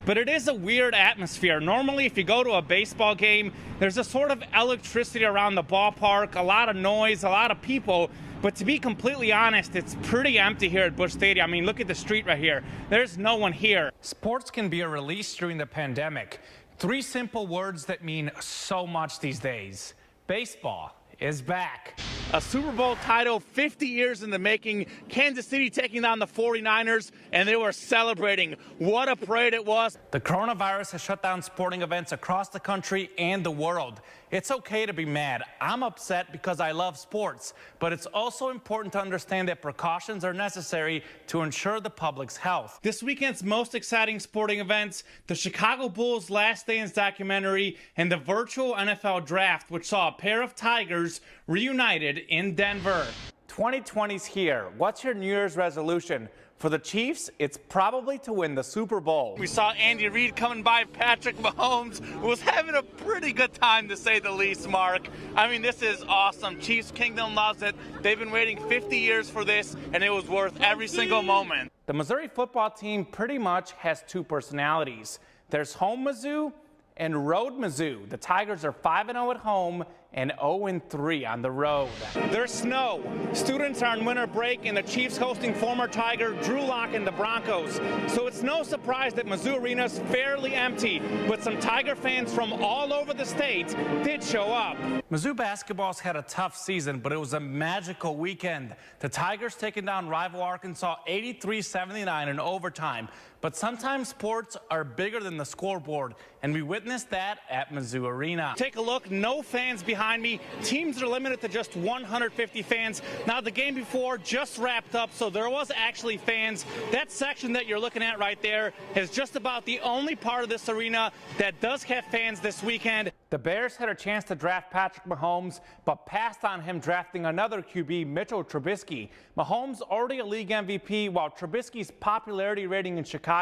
But it is a weird atmosphere. Normally, if you go to a baseball game, there's a sort of electricity around the ballpark, a lot of noise, a lot of people. But to be completely honest, it's pretty empty here at Busch Stadium. I mean, look at the street right here. There's no one here. Sports can be a release during the pandemic. 3 simple words that mean so much these days. Baseball is back. A Super Bowl title 50 years in the making. Kansas City taking down the 49ers, and they were celebrating. What a parade it was. The coronavirus has shut down sporting events across the country and the world. It's okay to be mad. I'm upset because I love sports, but it's also important to understand that precautions are necessary to ensure the public's health. This weekend's most exciting sporting events, the Chicago Bulls' Last Dance documentary and the virtual NFL draft, which saw a pair of Tigers reunited in Denver. 2020's here. What's your New Year's resolution? For the Chiefs, it's probably to win the Super Bowl. We saw Andy Reid coming by. Patrick Mahomes was having a pretty good time, to say the least, Mark. I mean, this is awesome. Chiefs Kingdom loves it. They've been waiting 50 years for this, and it was worth every single moment. The Missouri football team pretty much has 2 personalities. There's home Mizzou and road Mizzou. The Tigers are 5-0 at home and 0-3 on the road. There's snow. Students are on winter break, and the Chiefs hosting former Tiger Drew Lock and the Broncos. So it's no surprise that Mizzou Arena's fairly empty, but some Tiger fans from all over the state did show up. Mizzou basketball's had a tough season, but it was a magical weekend. The Tigers taking down rival Arkansas 83-79 in overtime. But sometimes sports are bigger than the scoreboard, and we witnessed that at Mizzou Arena. Take a look, no fans behind me. Teams are limited to just 150 fans. Now, the game before just wrapped up, so there was actually fans. That section that you're looking at right there is just about the only part of this arena that does have fans this weekend. The Bears had a chance to draft Patrick Mahomes, but passed on him drafting another QB, Mitchell Trubisky. Mahomes already a league MVP, while Trubisky's popularity rating in Chicago,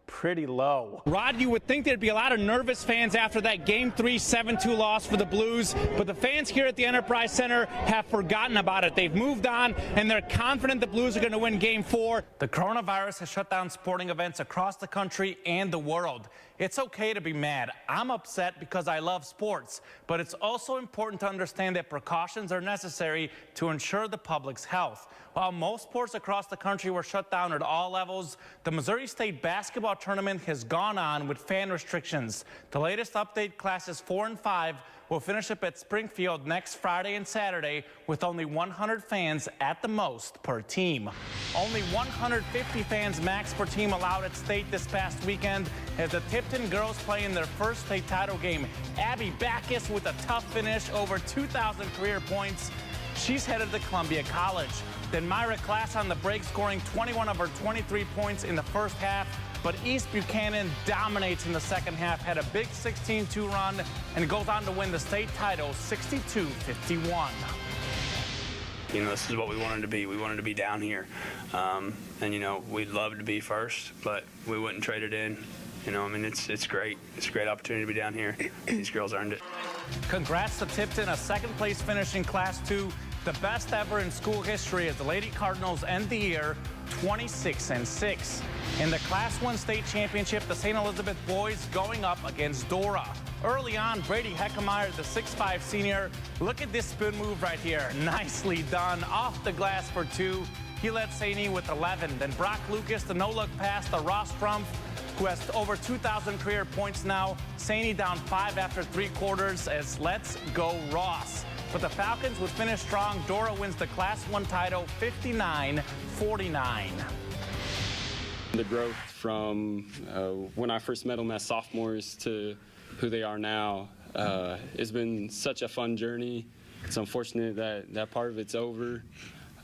pretty low. Rod, you would think there'd be a lot of nervous fans after that Game 3 7-2 loss for the Blues, but the fans here at the Enterprise Center have forgotten about it. They've moved on, and they're confident the Blues are going to win Game 4. The coronavirus has shut down sporting events across the country and the world. It's okay to be mad. I'm upset because I love sports, but it's also important to understand that precautions are necessary to ensure the public's health. While most sports across the country were shut down at all levels, the Missouri State basketball tournament has gone on with fan restrictions. The latest update, classes 4 and 5, will finish up at Springfield next Friday and Saturday with only 100 fans at the most per team. Only 150 fans max per team allowed at State this past weekend as the Tipton girls play in their first state title game. Abby Backus with a tough finish, over 2,000 career points. She's headed to Columbia College. Then Myra Class on the break, scoring 21 of her 23 points in the first half. But East Buchanan dominates in the second half, had a big 16-2 run, and goes on to win the state title 62-51. You know, this is what we wanted to be. We wanted to be down here. And, you know, we'd love to be first, but we wouldn't trade it in. You know, I mean, it's great. It's a great opportunity to be down here. These girls earned it. Congrats to Tipton, a second-place finish in Class 2. The best ever in school history as the Lady Cardinals end the year 26-6. In the Class 1 state championship, the St. Elizabeth boys going up against Dora. Early on, Brady Heckemeyer, the 6'5 senior. Look at this spin move right here. Nicely done. Off the glass for 2. He led St. with 11. Then Brock Lucas, the no-look pass to Ross Trump, who has over 2,000 career points now. St. down 5 after 3 quarters as let's go Ross. But the Falcons would finish strong. Dora wins the Class 1 title 59-49. The growth from when I first met them as sophomores to who they are now has been such a fun journey. It's unfortunate that that part of it's over,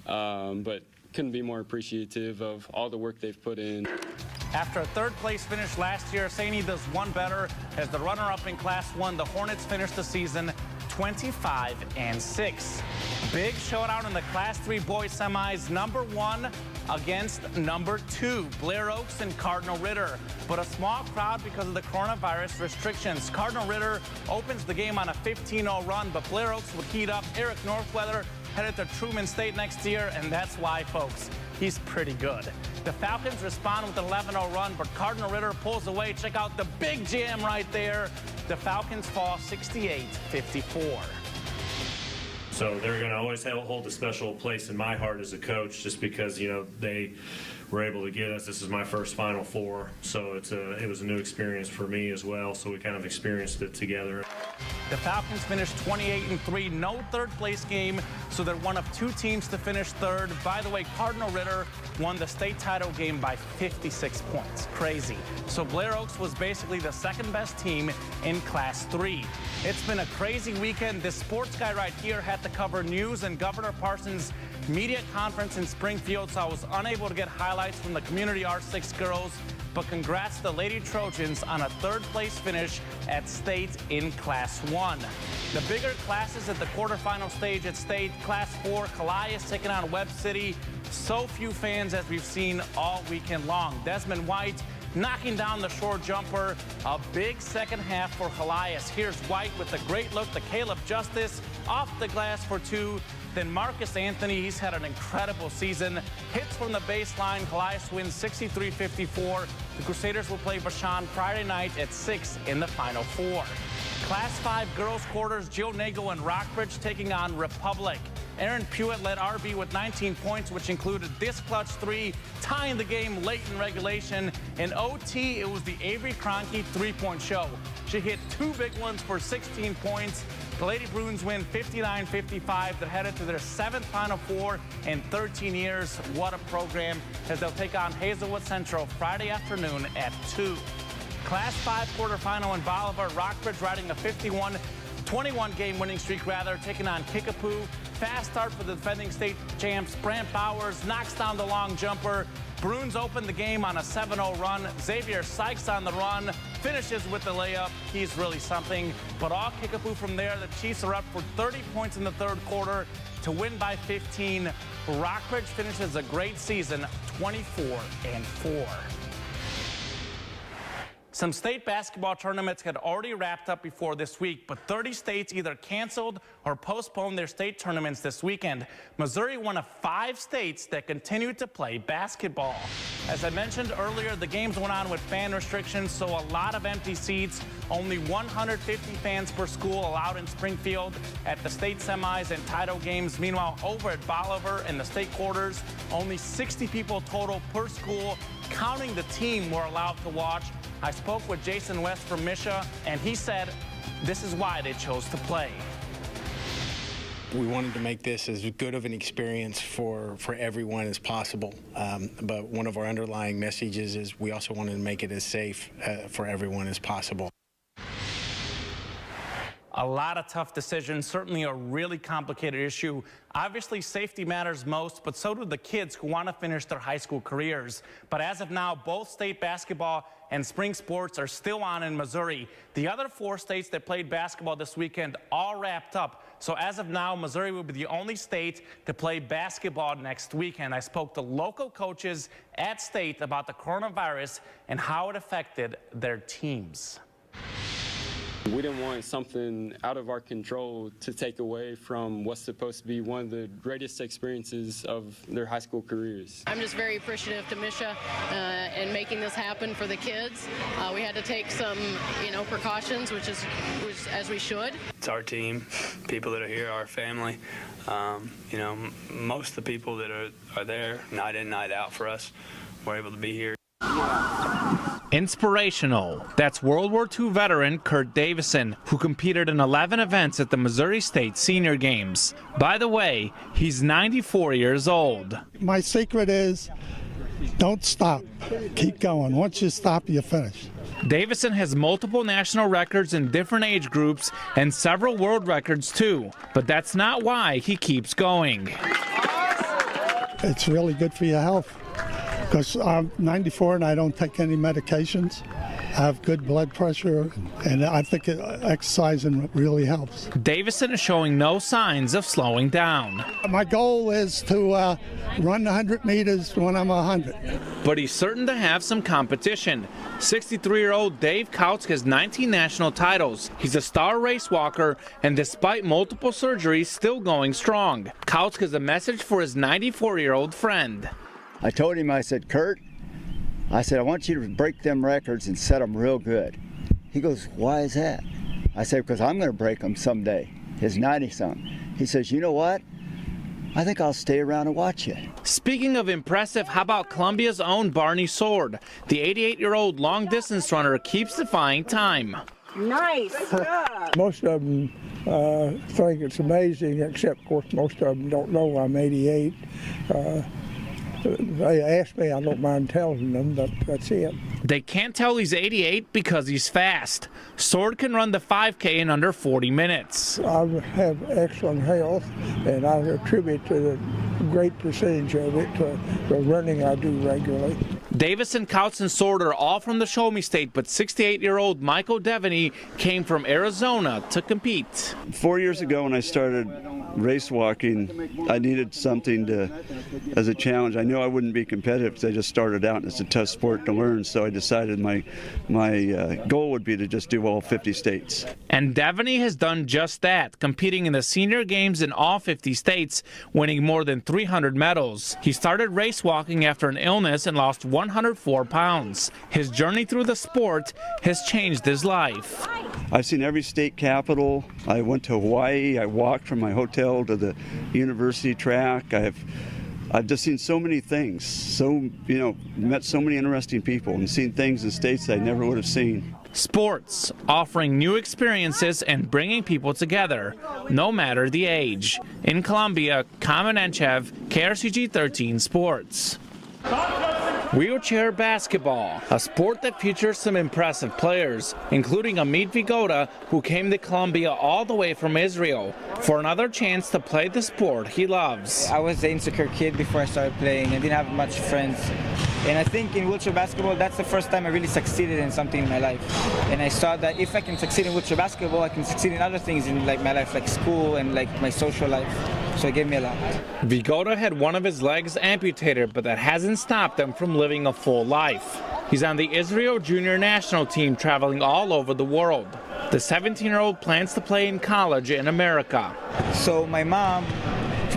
but couldn't be more appreciative of all the work they've put in. After a third-place finish last year, St. does one better. As the runner-up in Class 1, the Hornets finished the season 25-6. Big showdown in the Class 3 boys semis. Number 1 against number 2, Blair Oaks and Cardinal Ritter. But a small crowd because of the coronavirus restrictions. Cardinal Ritter opens the game on a 15-0 run, but Blair Oaks would heat up. Eric Northweather headed to Truman State next year, and that's why, folks. He's pretty good. The Falcons respond with an 11-0 run, but Cardinal Ritter pulls away. Check out the big jam right there. The Falcons fall 68-54. So they're going to always hold a special place in my heart as a coach, just because, you know, they were able to get us. This is my first Final Four, so it was a new experience for me as well. So we kind of experienced it together. The Falcons finished 28-3, no third-place game, so they're one of 2 teams to finish third. By the way, Cardinal Ritter won the state title game by 56 points. Crazy. So Blair Oaks was basically the second-best team in Class 3. It's been a crazy weekend. This sports guy right here had to cover news and Governor Parsons' media conference in Springfield, so I was unable to get highlights from the Community R6 girls. But congrats to the Lady Trojans on a third-place finish at state in Class 1. The bigger classes at the quarterfinal stage at state, Class 4, Calais taking on Webb City. So few fans as we've seen all weekend long. Desmond White knocking down the short jumper. A big second half for Calais. Here's White with a great look to Caleb Justice off the glass for 2. Then Marcus Anthony, he's had an incredible season. Hits from the baseline. Calais wins 63-54. The Crusaders will play Bashan Friday night at 6 in the Final Four. Class 5 girls quarters, Jill Nagel and Rockbridge taking on Republic. Aaron Pewitt led RB with 19 points, which included this clutch 3, tying the game late in regulation. In OT, it was the Avery Kroenke 3-point show. She hit 2 big ones for 16 points. The Lady Bruins win 59-55. They're headed to their 7th Final Four in 13 years. What a program, as they'll take on Hazelwood Central Friday afternoon at 2. Class 5 quarterfinal in Bolivar. Rockbridge riding a 21 game winning streak, taking on Kickapoo. Fast start for the defending state champs. Brant Bowers knocks down the long jumper. Bruins open the game on a 7-0 run. Xavier Sykes on the run, finishes with the layup. He's really something. But all Kickapoo from there. The Chiefs are up for 30 points in the third quarter to win by 15. Rockbridge finishes a great season, 24-4. Some state basketball tournaments had already wrapped up before this week, but 30 states either canceled or postponed their state tournaments this weekend. Missouri, one of 5 states that continued to play basketball. As I mentioned earlier, the games went on with fan restrictions, so a lot of empty seats. Only 150 fans per school allowed in Springfield at the state semis and title games. Meanwhile, over at Bolivar in the state quarters, only 60 people total per school, counting the team, were allowed to watch. I spoke with Jason West from Misha, and he said this is why they chose to play. We wanted to make this as good of an experience for everyone as possible. But one of our underlying messages is we also wanted to make it as safe for everyone as possible. A lot of tough decisions, certainly a really complicated issue. Obviously, safety matters most, but so do the kids who want to finish their high school careers. But as of now, both state basketball and spring sports are still on in Missouri. The other 4 states that played basketball this weekend all wrapped up. So as of now, Missouri will be the only state to play basketball next weekend. I spoke to local coaches at state about the coronavirus and how it affected their teams. We didn't want something out of our control to take away from what's supposed to be one of the greatest experiences of their high school careers. I'm just very appreciative to Misha in making this happen for the kids. We had to take some, precautions, which as we should. It's our team, people that are here, our family. Most of the people that are there night in, night out for us were able to be here. Inspirational. That's World War II veteran Kurt Davison, who competed in 11 events at the Missouri State Senior Games. By the way, he's 94 years old. My secret is don't stop. Keep going. Once you stop, you finish. Davison has multiple national records in different age groups and several world records too, but that's not why he keeps going. It's really good for your health. because I'm 94 and I don't take any medications. I have good blood pressure, and I think exercising really helps. Davison is showing no signs of slowing down. My goal is to run 100 meters when I'm 100. But he's certain to have some competition. 63-year-old Dave Kautzk has 19 national titles. He's a star race walker, and despite multiple surgeries, still going strong. Kautzk has a message for his 94-year-old friend. I told him, I said, Kurt, I said, I want you to break them records and set them real good. He goes, why is that? I said, because I'm going to break them someday. His 90-something. He says, you know what? I think I'll stay around and watch you. Speaking of impressive, how about Columbia's own Barney Sword? The 88-year-old long-distance runner keeps defying time. Nice. Most of them think it's amazing, except, of course, most of them don't know I'm 88. They ask me, I don't mind telling them, but that's it. They can't tell he's 88 because he's fast. Sword can run the 5K in under 40 minutes. I have excellent health, and I attribute to the great percentage of it to the running I do regularly. Davison, Kautzk, and Sword are all from the Show Me State, but 68-year-old Michael Devaney came from Arizona to compete. 4 years ago when I started race walking, I needed something as a challenge. I knew I wouldn't be competitive because I just started out and it's a tough sport to learn, so I decided my goal would be to just do all 50 states. And Devaney has done just that, competing in the senior games in all 50 states, winning more than 300 medals. He started race walking after an illness and lost 104 pounds. His journey through the sport has changed his life. I've seen every state capital. I went to Hawaii. I walked from my hotel to the university track. I've just seen so many things, met so many interesting people and seen things in states I never would have seen. Sports, offering new experiences and bringing people together, no matter the age. In Columbia, Kamen Entchev, KRCG 13 Sports. Wheelchair basketball, a sport that features some impressive players, including Amit Vigoda, who came to Columbia all the way from Israel for another chance to play the sport he loves. I was an insecure kid before I started playing. I didn't have much friends. And I think in wheelchair basketball, that's the first time I really succeeded in something in my life. And I saw that if I can succeed in wheelchair basketball, I can succeed in other things in my life, like school and my social life. So it gave me a lot. Vigoda had one of his legs amputated, but that hasn't stopped him from living a full life. He's on the Israel junior national team, traveling all over the world. The 17-year-old plans to play in college in America. So my mom,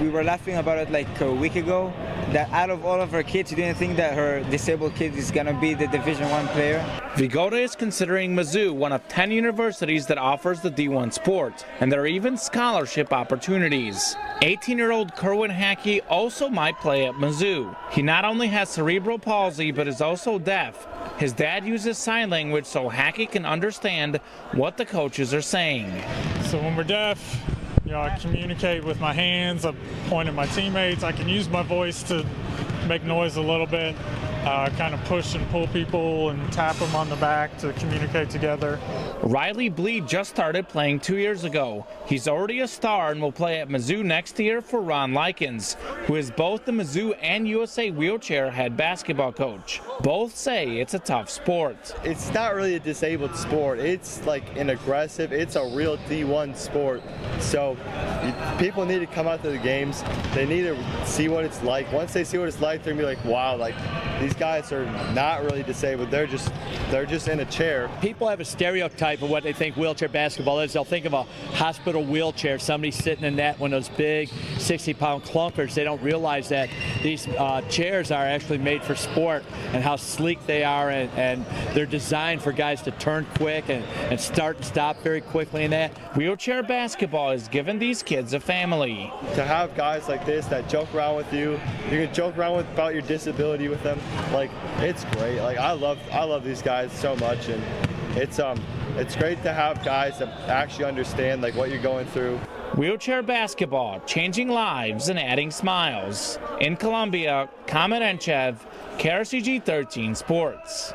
we were laughing about it like a week ago, that out of all of her kids, she didn't think that her disabled kid is going to be the Division I player. Vigoda is considering Mizzou one of 10 universities that offers the D1 sport, and there are even scholarship opportunities. 18-year-old Kerwin Hackey also might play at Mizzou. He not only has cerebral palsy, but is also deaf. His dad uses sign language so Hackey can understand what the coaches are saying. So when we're deaf, I communicate with my hands, I point at my teammates, I can use my voice to make noise a little bit, kind of push and pull people and tap them on the back to communicate together. Riley Bleed just started playing 2 years ago. He's already a star and will play at Mizzou next year for Ron Likens, who is both the Mizzou and USA wheelchair head basketball coach. Both say it's a tough sport. It's not really a disabled sport. It's like an aggressive, it's a real D1 sport. So people need to come out to the games. They need to see what it's like. Once they see what it's like, they're gonna be like, wow, like these guys are not really disabled. They're just in a chair. People have a stereotype of what they think wheelchair basketball is. They'll think of a hospital wheelchair, somebody sitting in that, one of those big 60-pound clunkers. They don't realize that these chairs are actually made for sport and how sleek they are, and they're designed for guys to turn quick and start and stop very quickly in that. Wheelchair basketball has given these kids a family. To have guys like this that joke around with you can joke around about your disability with them. Like, it's great. Like, I love these guys so much, and it's great to have guys that actually understand like what you're going through. Wheelchair basketball, changing lives and adding smiles. In Columbia, Kamen Entchev, KRCG 13 Sports.